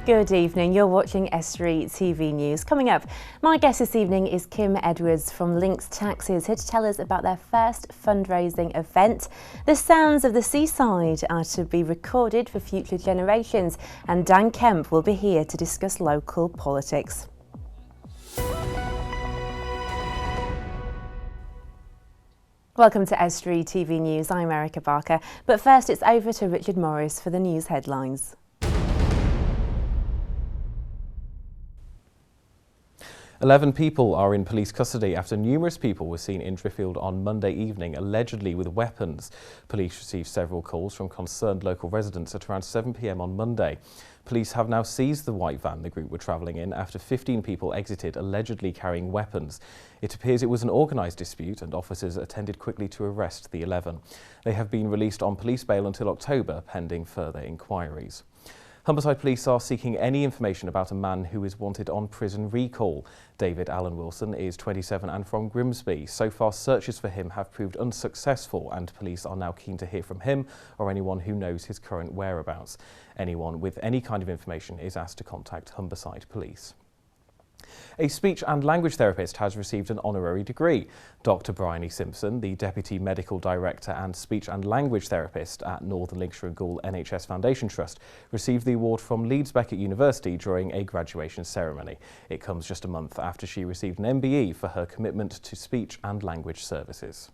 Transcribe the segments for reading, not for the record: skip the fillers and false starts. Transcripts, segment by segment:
Good evening, you're watching Estuary TV News. Coming up, my guest this evening is Kim Edwards from Links Taxis, here to tell us about their first fundraising event. The sounds of the seaside are to be recorded for future generations, and Dan Kemp will be here to discuss local politics. Welcome to Estuary TV News, I'm Erica Barker, but first it's over to Richard Morris for the news headlines. 11 people are in police custody after numerous people were seen in Driffield on Monday evening, allegedly with weapons. Police received several calls from concerned local residents at around 7 p.m. on Monday. Police have now seized the white van the group were travelling in after 15 people exited, allegedly carrying weapons. It appears it was an organised dispute and officers attended quickly to arrest the 11. They have been released on police bail until October, pending further inquiries. Humberside Police are seeking any information about a man who is wanted on prison recall. David Allen Wilson is 27 and from Grimsby. So far, searches for him have proved unsuccessful and police are now keen to hear from him or anyone who knows his current whereabouts. Anyone with any kind of information is asked to contact Humberside Police. A speech and language therapist has received an honorary degree. Dr Bryony Simpson, the Deputy Medical Director and Speech and Language Therapist at Northern Lincolnshire and Goole NHS Foundation Trust, received the award from Leeds Beckett University during a graduation ceremony. It comes just a month after she received an MBE for her commitment to speech and language services.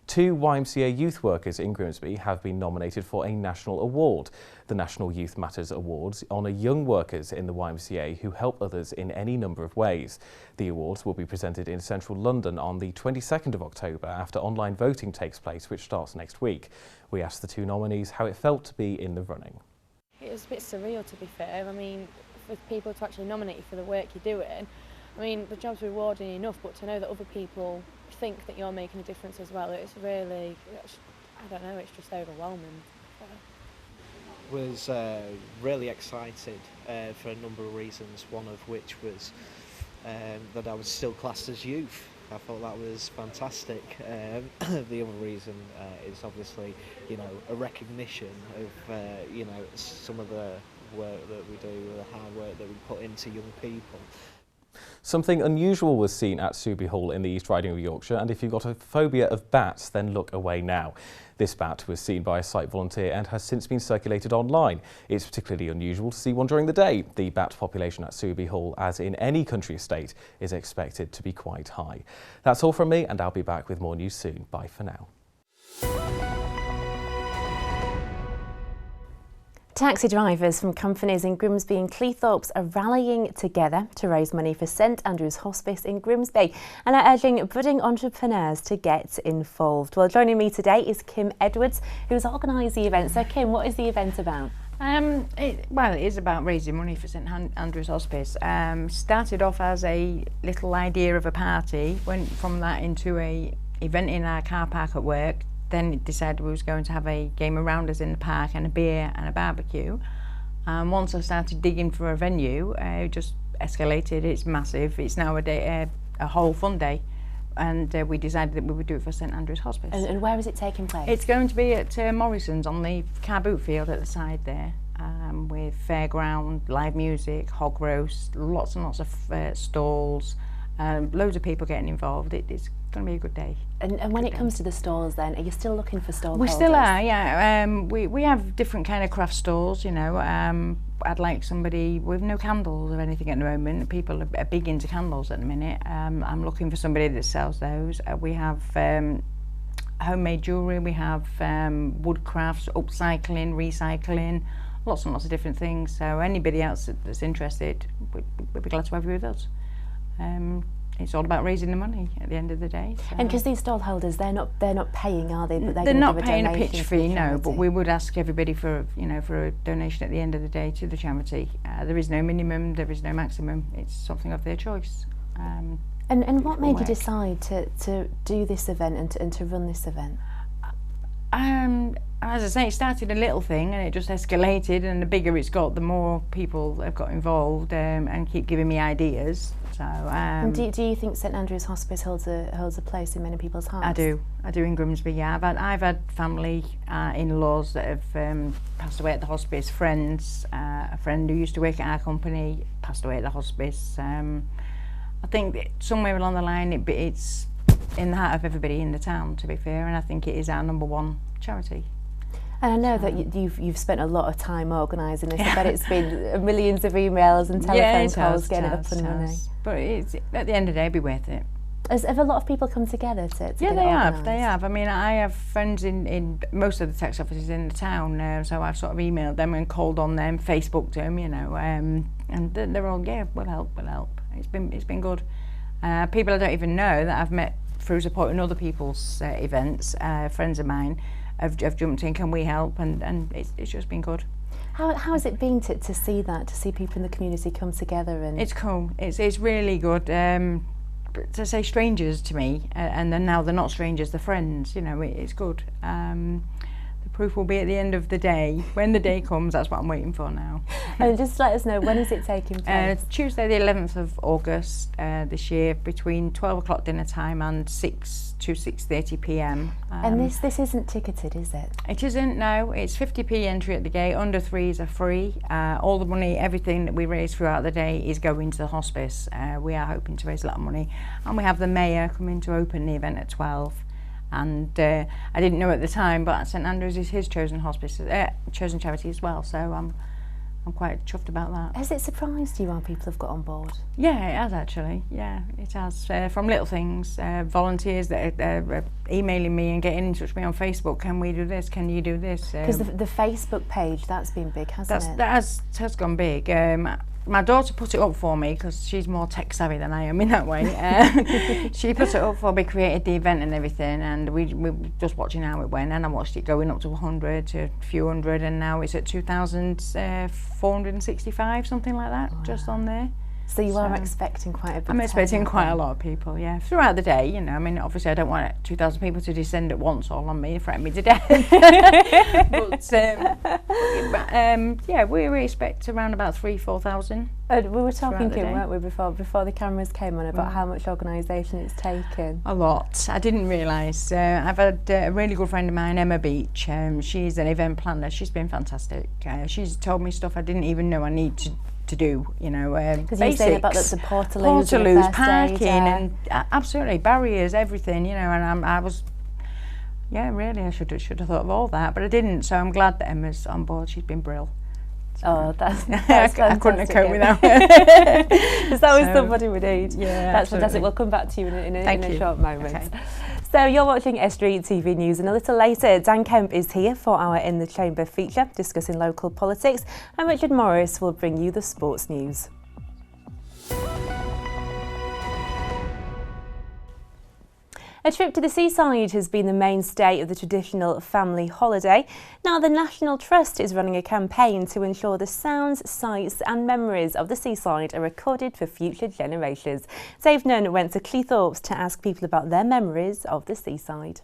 2 YMCA youth workers in Grimsby have been nominated for a national award. The National Youth Matters Awards honour young workers in the YMCA who help others in any number of ways. The awards will be presented in central London on the 22nd of October after online voting takes place, which starts next week. We asked the 2 nominees how it felt to be in the running. It was a bit surreal, to be fair. I mean, for people to actually nominate you for the work you're doing, I mean, the job's rewarding enough, but to know that other people think that you're making a difference as well, it's really, I don't know, it's just overwhelming. Was really excited for a number of reasons, one of which was that I was still classed as youth. I thought that was fantastic. The other reason is obviously, you know, a recognition of, you know, some of the work that we do, the hard work that we put into young people. Something unusual was seen at Estuary Hall in the East Riding of Yorkshire, and if you've got a phobia of bats, then look away now. This bat was seen by a site volunteer and has since been circulated online. It's particularly unusual to see one during the day. The bat population at Estuary Hall, as in any country estate, is expected to be quite high. That's all from me, and I'll be back with more news soon. Bye for now. Taxi drivers from companies in Grimsby and Cleethorpes are rallying together to raise money for St Andrew's Hospice in Grimsby and are urging budding entrepreneurs to get involved. Well, joining me today is Kim Edwards, who's organised the event. So Kim, what is the event about? It is about raising money for St Andrew's Hospice. Started off as a little idea of a party, went from that into a event in our car park at work. Then it decided we was going to have a game of rounders in the park and a beer and a barbecue. Once I started digging for a venue, it just escalated. It's massive. It's now a whole fun day, and we decided that we would do it for St Andrew's Hospice. And where is it taking place? It's going to be at Morrison's on the car boot field at the side there, with fairground, live music, hog roast, lots and lots of stalls, loads of people getting involved. It's going to be a good day. And when it comes to the stalls then, are you still looking for stall holders? We still are, yeah. We have different kind of craft stalls, you know. I'd like somebody with no candles or anything at the moment. People are big into candles at the minute. I'm looking for somebody that sells those. We have homemade jewellery, we have wood crafts, upcycling, recycling, lots and lots of different things. So anybody else that's interested, we'd be glad to have you with us. It's all about raising the money at the end of the day. So. And because these stall holders, they're not paying, are they? But they're not paying a pitch fee, no. But we would ask everybody for a donation at the end of the day to the charity. There is no minimum, there is no maximum. It's something of their choice. And what made you decide to do this event and to run this event? as I say, it started a little thing and it just escalated, and the bigger it's got, the more people have got involved and keep giving me ideas. So, and do you think St Andrew's Hospice holds a place in many people's hearts? I do in Grimsby. Yeah, I've had family, in-laws that have passed away at the hospice. Friends, a friend who used to work at our company passed away at the hospice. I think that somewhere along the line it's in the heart of everybody in the town, to be fair, and I think it is our #1 charity. And I know that you've spent a lot of time organising this. I bet it's been millions of emails and telephone calls getting it up and running. But it's, at the end of the day, it'll be worth it. Have a lot of people come together to yeah, get they it organised? They have. I mean, I have friends in most of the tax offices in the town, so I've sort of emailed them and called on them, Facebooked them, you know, and they're all, yeah, we'll help. It's been good. People I don't even know that I've met through supporting other people's events, friends of mine, have jumped in, can we help, and it's just been good. How has it been to see that, to see people in the community come together? And it's cool. It's really good. To say strangers to me, and then now they're not strangers, they're friends. You know, it's good. The proof will be at the end of the day. When the day comes, that's what I'm waiting for now. And just let us know, when is it taking place? Tuesday the 11th of August this year, between 12 o'clock dinner time and 6 to 6:30 p.m. And this isn't ticketed, is it? It isn't, no. It's 50p entry at the gate. Under 3s are free. All the money, everything that we raise throughout the day is going to the hospice. We are hoping to raise a lot of money. And we have the mayor coming to open the event at 12. And I didn't know at the time, but St Andrews is his chosen hospice, chosen charity as well. So I'm quite chuffed about that. Has it surprised you how people have got on board? Yeah, it has actually. Yeah, it has. From little things, volunteers that are emailing me and getting in touch with me on Facebook. Can we do this? Can you do this? Because the Facebook page, that's been big, hasn't it? That has gone big. My daughter put it up for me because she's more tech savvy than I am in that way. She put it up for me, created the event and everything, and we were just watching how it went, and I watched it going up to 100 to a few hundred, and now it's at 2,465, something like that. Wow. Just on there. So you are expecting quite a big I'm expecting quite a lot of people, yeah, throughout the day, you know. I mean, obviously I don't want 2,000 people to descend at once all on me and threaten me to death. Yeah, we expect around about 3,000-4,000. And we were talking, Kim, weren't we, before the cameras came on, about how much organisation it's taken? A lot. I didn't realise. I've had a really good friend of mine, Emma Beach. She's an event planner. She's been fantastic. She's told me stuff I didn't even know I need to do, you know, because you said about the Portaloos parking and absolutely barriers, everything, you know, and I was, yeah, really, I should have thought of all that, but I didn't. So I'm glad that Emma's on board. She's been brilliant. Oh, that's I couldn't have coped without her. There's always somebody we need. Yeah, that's fantastic. We'll come back to you in a short moment. Okay. So you're watching Estuary TV News, and a little later, Dan Kemp is here for our In the Chamber feature, discussing local politics, and Richard Morris will bring you the sports news. A trip to the seaside has been the mainstay of the traditional family holiday. Now the National Trust is running a campaign to ensure the sounds, sights and memories of the seaside are recorded for future generations. Dave Nunn went to Cleethorpes to ask people about their memories of the seaside.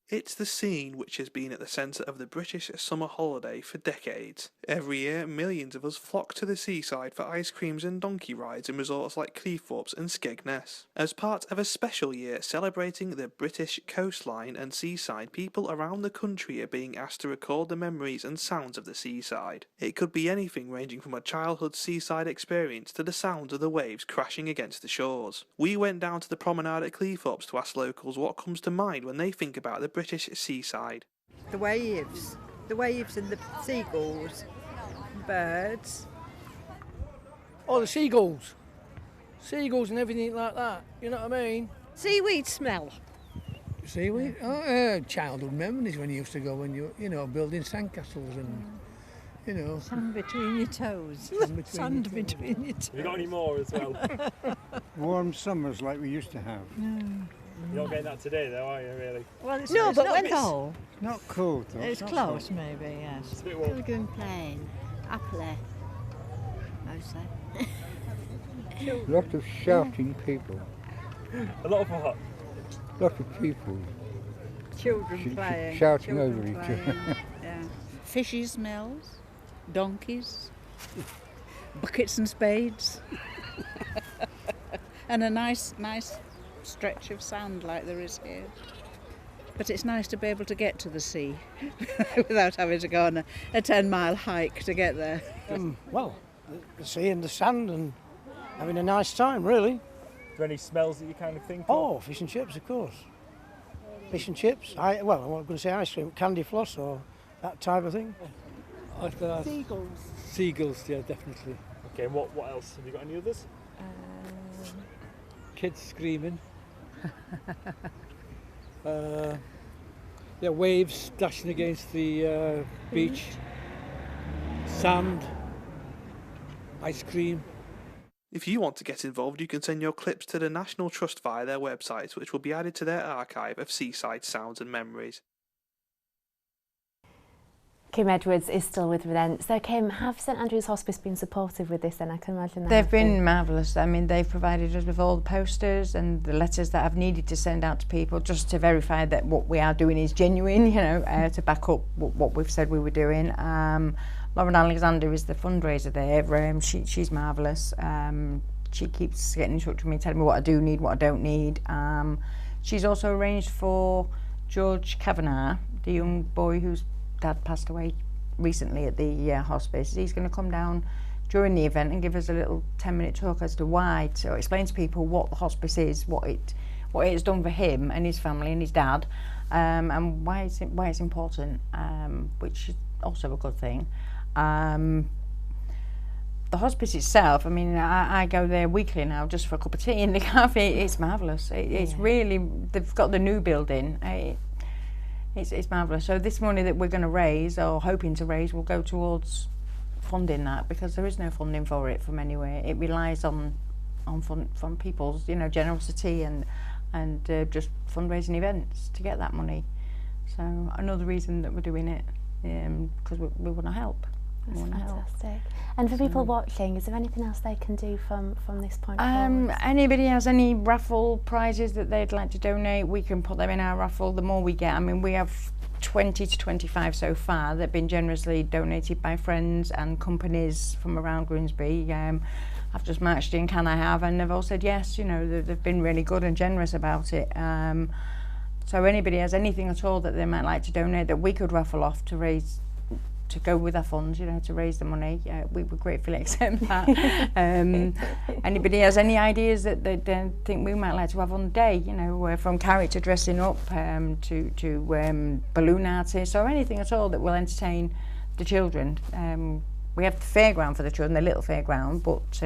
It's the scene which has been at the centre of the British summer holiday for decades. Every year, millions of us flock to the seaside for ice creams and donkey rides in resorts like Cleethorpes and Skegness. As part of a special year celebrating the British coastline and seaside, people around the country are being asked to record the memories and sounds of the seaside. It could be anything ranging from a childhood seaside experience to the sound of the waves crashing against the shores. We went down to the promenade at Cleethorpes to ask locals what comes to mind when they think about the British seaside. The waves and the seagulls, birds. Oh, the seagulls and everything like that, you know what I mean? Seaweed smell. Seaweed? Oh, childhood memories when you used to go when you know, building sandcastles and, you know. Sand between your toes. Sand between your toes. Have you got any more as well? Warm summers like we used to have. You're not getting that today though, are you, really? Well, it's no, it's but not when cold. Not cold though. It's close, maybe, yes. It's a bit warm. Children playing, happily, mostly. Lot of shouting people. A lot of what? Lot of people Children playing. Shouting children over each playing, other. Yeah. Fishy smells, donkeys, buckets and spades, and a nice stretch of sand like there is here. But it's nice to be able to get to the sea without having to go on a 10-mile hike to get there. Well, the sea and the sand and having a nice time, really. Are there any smells that you kind of think of? Oh, fish and chips, of course. Fish and chips. I'm not going to say ice cream, candy floss or that type of thing. Seagulls. Seagulls, yeah, definitely. Okay, and what else? Have you got any others? Kids screaming. Yeah, waves dashing against the beach. Sand. Ice cream. If you want to get involved, you can send your clips to the National Trust via their website, which will be added to their archive of seaside sounds and memories. Kim Edwards is still with Event. So Kim, have St Andrew's Hospice been supportive with this then? I can imagine They've been marvellous. I mean, they've provided us with all the posters and the letters that I've needed to send out to people just to verify that what we are doing is genuine, you know, to back up what we've said we were doing. Lauren Alexander is the fundraiser there. She's marvellous. She keeps getting in touch with me, telling me what I do need, what I don't need. She's also arranged for George Kavanagh, the young boy whose dad passed away recently at the hospice. He's going to come down during the event and give us a little 10-minute talk as to why, to explain to people what the hospice is, what it has done for him and his family and his dad, and why it's important, which is also a good thing. The hospice itself, I mean, I go there weekly now just for a cup of tea in the cafe. It's marvellous. It's really, they've got the new building. It's marvellous. So this money that we're going to raise, or hoping to raise, will go towards funding that, because there is no funding for it from anywhere. It relies on from people's, you know, generosity and just fundraising events to get that money. So another reason that we're doing it, because we want to help. That's fantastic. And for people watching, is there anything else they can do from this point forward? Anybody has any raffle prizes that they'd like to donate, we can put them in our raffle. The more we get, I mean, we have 20 to 25 so far that have been generously donated by friends and companies from around Grimsby. I've just marched in, can I have? And they've all said yes, you know, they've been really good and generous about it. So anybody has anything at all that they might like to donate that we could raffle off to raise, to go with our funds, you know, to raise the money, we would gratefully accept that. Anybody has any ideas that they think we might like to have on the day, you know, from character dressing up to balloon artists, or anything at all that will entertain the children. We have the fairground for the children, the little fairground, but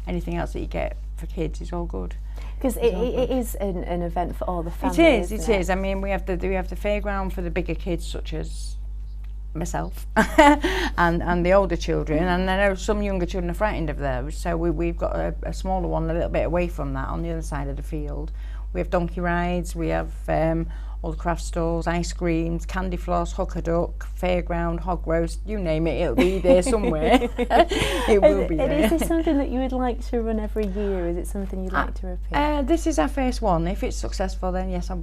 anything else that you get for kids is all good. Because it is an event for all the families. It is. I mean, we have the fairground for the bigger kids, such as myself and the older children, and I know some younger children are frightened of those, so we've got a smaller one a little bit away from that on the other side of the field. We have donkey rides, we have all the craft stalls, ice creams, candy floss, hooker duck, fairground, hog roast, you name it, it'll be there somewhere. It will be there. Is this something that you would like to run every year? Is it something you'd like to repeat? This is our first one. If it's successful, then yes, I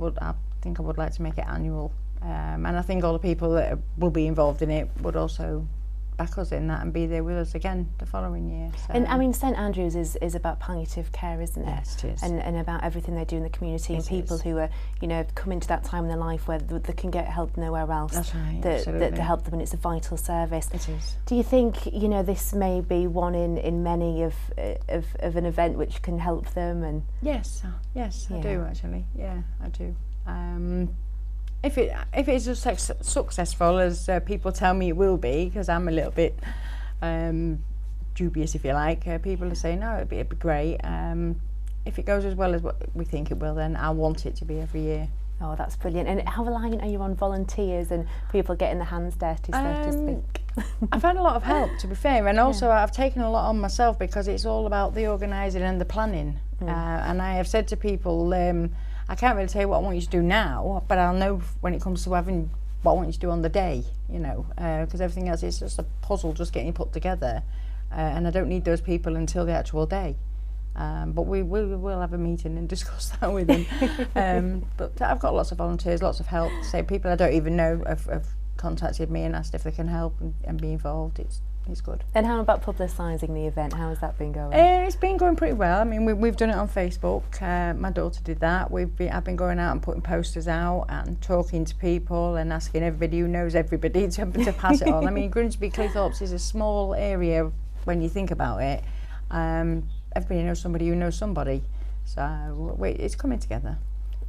think I would like to make it annual. And I think all the people that will be involved in it would also back us in that and be there with us again the following year. So. And I mean, St Andrews is about palliative care, isn't it? Yes, it is. And about everything they do in the community, and people who are, you know, come into that time in their life where they can get help nowhere else. That's right, that help them, and it's a vital service. It is. Do you think, you know, this may be one in many of an event which can help them? And yes, I do actually. Yeah, I do. If it is as successful as people tell me it will be, because I'm a little bit dubious, if you like, people are saying, no, it'd be great. If it goes as well as what we think it will, then I want it to be every year. Oh, that's brilliant. And how reliant are you on volunteers and people getting their hands dirty, so to speak? I've had a lot of help, to be fair, and also I've taken a lot on myself, because it's all about the organising and the planning. And I have said to people, I can't really tell you what I want you to do now, but I'll know when it comes to having what I want you to do on the day, you know, because everything else is just a puzzle just getting put together, and I don't need those people until the actual day. But we will have a meeting and discuss that with them. But I've got lots of volunteers, lots of help. So people I don't even know have contacted me and asked if they can help and be involved. It's good. And how about publicising the event? How has that been going? It's been going pretty well. I mean, we've done it on Facebook. My daughter did that. I've been going out and putting posters out and talking to people and asking everybody who knows everybody to pass it on. I mean, Grimsby Cleethorpes is a small area when you think about it. Everybody knows somebody who knows somebody. So it's coming together.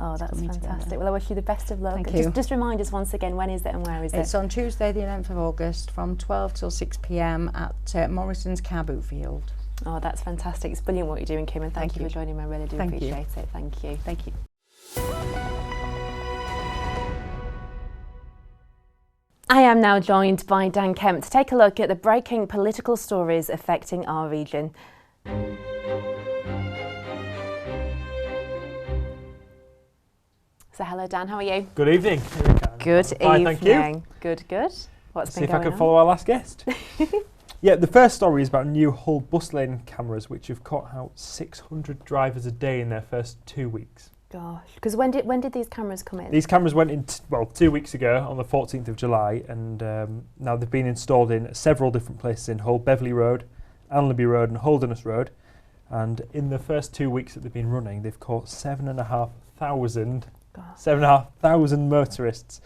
Oh, that's fantastic. Together. Well, I wish you the best of luck. Thank you. Just remind us once again, when is it and where is it? It's on Tuesday the 11th of August from 12 till 6 p.m. at Morrison's Car Boot Field. Oh, that's fantastic. It's brilliant what you're doing, Kim, and thank you for joining me. I really do appreciate it. Thank you. Thank you. I am now joined by Dan Kemp to take a look at the breaking political stories affecting our region. So hello Dan, how are you? Good evening. Good Fine, evening. thank you. Good. What's See been if going I can on? follow our last guest. Yeah, the first story is about new Hull bus lane cameras which have caught out 600 drivers a day in their first 2 weeks. Gosh, because when did these cameras come in? These cameras went in 2 weeks ago on the 14th of July, and now they've been installed in several different places in Hull: Beverley Road, Allenby Road and Holderness Road. And in the first 2 weeks that they've been running, they've caught 7,500 motorists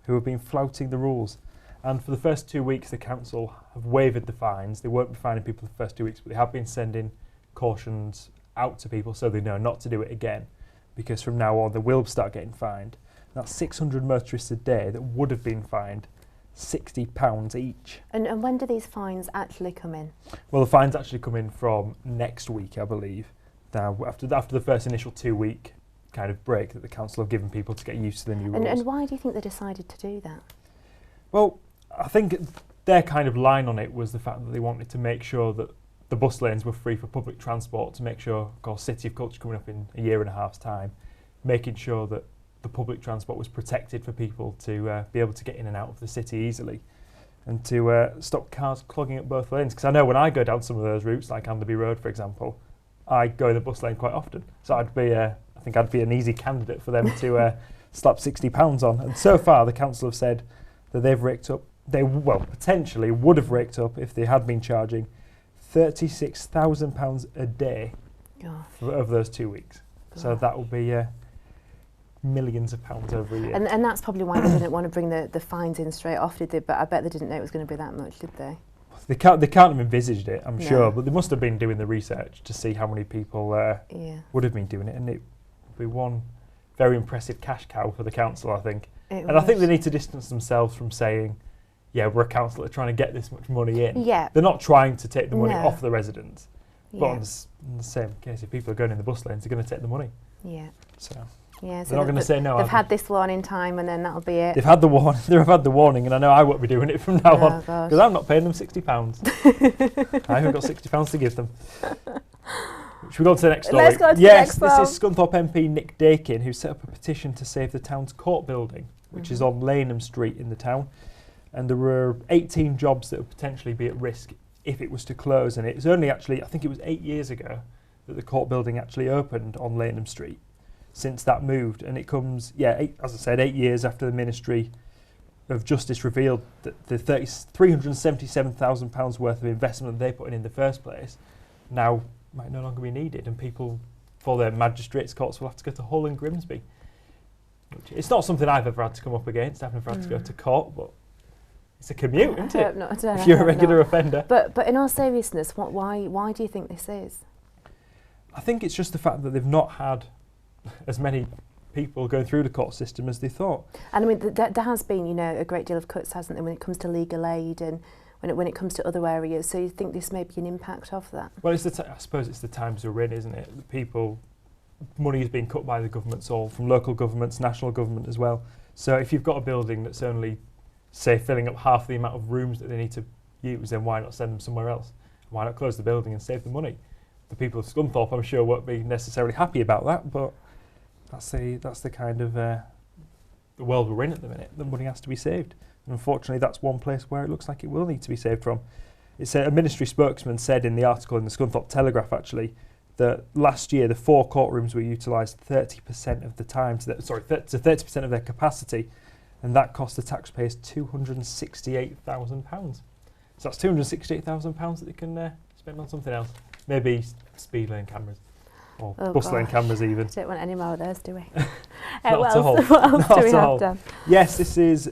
who have been flouting the rules. And for the first 2 weeks, the council have waived the fines. They won't be fining people the first 2 weeks, but they have been sending cautions out to people so they know not to do it again, because from now on they will start getting fined. That's 600 motorists a day that would have been fined £60 each. And when do these fines actually come in? Well, the fines actually come in from next week, I believe. Now, after the first initial 2 week kind of break that the council have given people to get used to the new rules. And why do you think they decided to do that? Well, I think their kind of line on it was the fact that they wanted to make sure that the bus lanes were free for public transport, to make sure, of course, City of Culture coming up in a year and a half's time, making sure that the public transport was protected for people to be able to get in and out of the city easily, and to stop cars clogging up both lanes. Because I know when I go down some of those routes, like Allenby Road, for example, I go in the bus lane quite often. So I think I'd be an easy candidate for them to slap £60 on. And so far, the council have said that they've raked up, potentially would have raked up if they had been charging £36,000 a day over those 2 weeks. Gosh. So that will be millions of pounds over a year. And that's probably why they didn't want to bring the fines in straight off, did they? But I bet they didn't know it was going to be that much, did they? They can't have envisaged it, I'm sure, but they must have been doing the research to see how many people would have been doing it, and it would be one very impressive cash cow for the council, I think. I think they need to distance themselves from saying, yeah, we're a council that are trying to get this much money in. Yeah. They're not trying to take the money off the residents. But in the same case, if people are going in the bus lanes, they're going to take the money. Yeah. So they're not going to say no. They've had this warning time, and then that'll be it. They've had the warning. They've had the warning, and I know I won't be doing it from now on, because I'm not paying them £60. I haven't got £60 to give them. Should we go on to the next story? Let's go to the next one. This is Scunthorpe MP Nick Dakin, who set up a petition to save the town's court building, which is on Laneham Street in the town. And there were 18 jobs that would potentially be at risk if it was to close. And it's only actually, I think it was 8 years ago that the court building actually opened on Laneham Street since that moved. And it comes, as I said, 8 years after the Ministry of Justice revealed that the £377,000 worth of investment they put in the first place now might no longer be needed, and people for their magistrates courts will have to go to Hull and Grimsby. It's not something I've ever had to come up against. I've never had to go to court, but it's a commute, isn't it? If you're a regular offender. But in all seriousness, why do you think this is? I think it's just the fact that they've not had as many people going through the court system as they thought. And I mean, there has been, a great deal of cuts, hasn't there, when it comes to legal aid and when it comes to other areas. So you think this may be an impact of that? Well, I suppose it's the times we're in, isn't it? Money is being cut by the governments, all from local governments, national government as well. So if you've got a building that's only, say, filling up half the amount of rooms that they need to use, then why not send them somewhere else? Why not close the building and save the money? The people of Scunthorpe, I'm sure, won't be necessarily happy about that, but that's the kind of the world we're in at the minute. The money has to be saved. And unfortunately, that's one place where it looks like it will need to be saved from. It's a ministry spokesman said in the article in the Scunthorpe Telegraph, actually, that last year the 4 courtrooms were utilised 30% of the time, to 30% of their capacity, and that cost the taxpayers £268,000. So that's £268,000 that they can spend on something else. Maybe speed lane cameras. Or bus lane cameras even. Don't want any more of those, do we? What else do we have, Dan? Yes, this is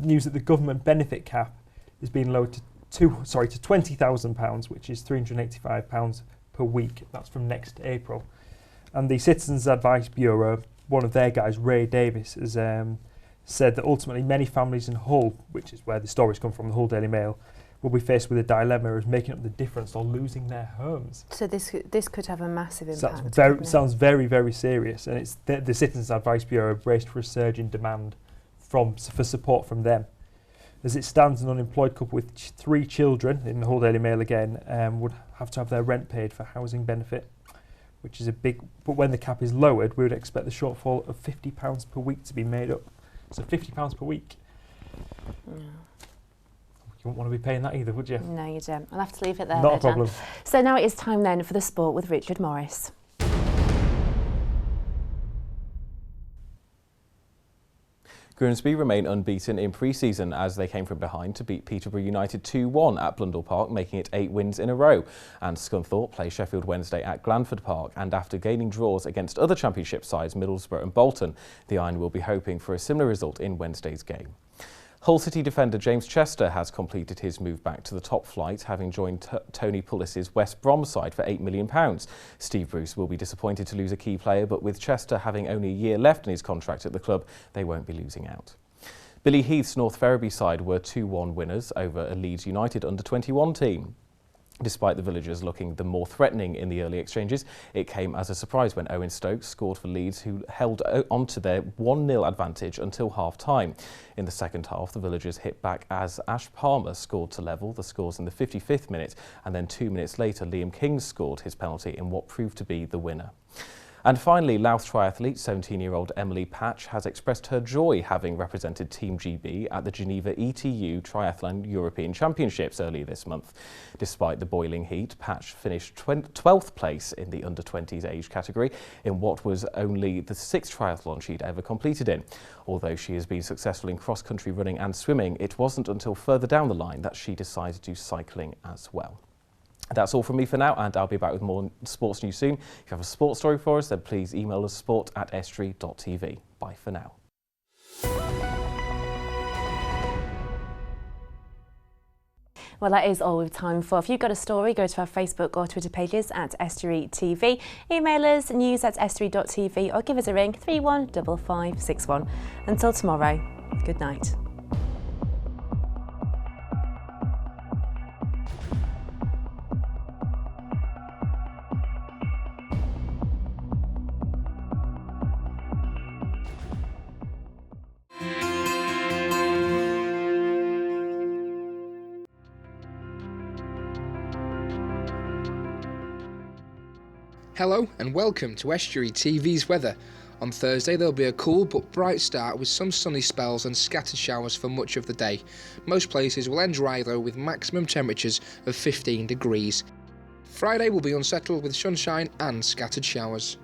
news that the government benefit cap is being lowered to £20,000, which is £385 per week. That's from next April. And the Citizens Advice Bureau, one of their guys, Ray Davis, has said that ultimately many families in Hull, which is where the stories come from, the Hull Daily Mail, will be faced with a dilemma of making up the difference or losing their homes. So this could have a massive impact. Sounds very, very serious, and it's the Citizens Advice Bureau braced for a surge in demand for support from them. As it stands, an unemployed couple with 3 children, in the Hull Daily Mail again, would have to have their rent paid for housing benefit, which is a big. But when the cap is lowered, we would expect the shortfall of £50 per week to be made up. So £50 per week. No. You wouldn't want to be paying that either, would you? No, you don't. I'll have to leave it there. Not a problem. So now it is time then for the sport with Richard Morris. Grimsby remain unbeaten in pre-season as they came from behind to beat Peterborough United 2-1 at Blundell Park, making it 8 wins in a row. And Scunthorpe play Sheffield Wednesday at Glanford Park, and after gaining draws against other Championship sides Middlesbrough and Bolton, the Iron will be hoping for a similar result in Wednesday's game. Hull City defender James Chester has completed his move back to the top flight, having joined Tony Pullis's West Brom side for £8 million. Steve Bruce will be disappointed to lose a key player, but with Chester having only a year left in his contract at the club, they won't be losing out. Billy Heath's North Ferriby side were 2-1 winners over a Leeds United under-21 team. Despite the villagers looking the more threatening in the early exchanges, it came as a surprise when Owen Stokes scored for Leeds, who held onto their 1-0 advantage until half-time. In the second half, the villagers hit back as Ash Palmer scored to level the scores in the 55th minute, and then 2 minutes later Liam King scored his penalty in what proved to be the winner. And finally, Louth triathlete 17-year-old Emily Patch has expressed her joy having represented Team GB at the Geneva ETU Triathlon European Championships earlier this month. Despite the boiling heat, Patch finished 12th place in the under-20s age category in what was only the 6th triathlon she'd ever completed in. Although she has been successful in cross-country running and swimming, it wasn't until further down the line that she decided to do cycling as well. That's all from me for now, and I'll be back with more sports news soon. If you have a sports story for us, then please email us sport@estuary.tv. Bye for now. Well, that is all we've time for. If you've got a story, go to our Facebook or Twitter pages at Estuary TV. Email us news@estuary.tv or give us a ring 315561. Until tomorrow, good night. Hello and welcome to Estuary TV's weather. On Thursday there'll be a cool but bright start with some sunny spells and scattered showers for much of the day. Most places will end dry though, with maximum temperatures of 15 degrees. Friday will be unsettled with sunshine and scattered showers.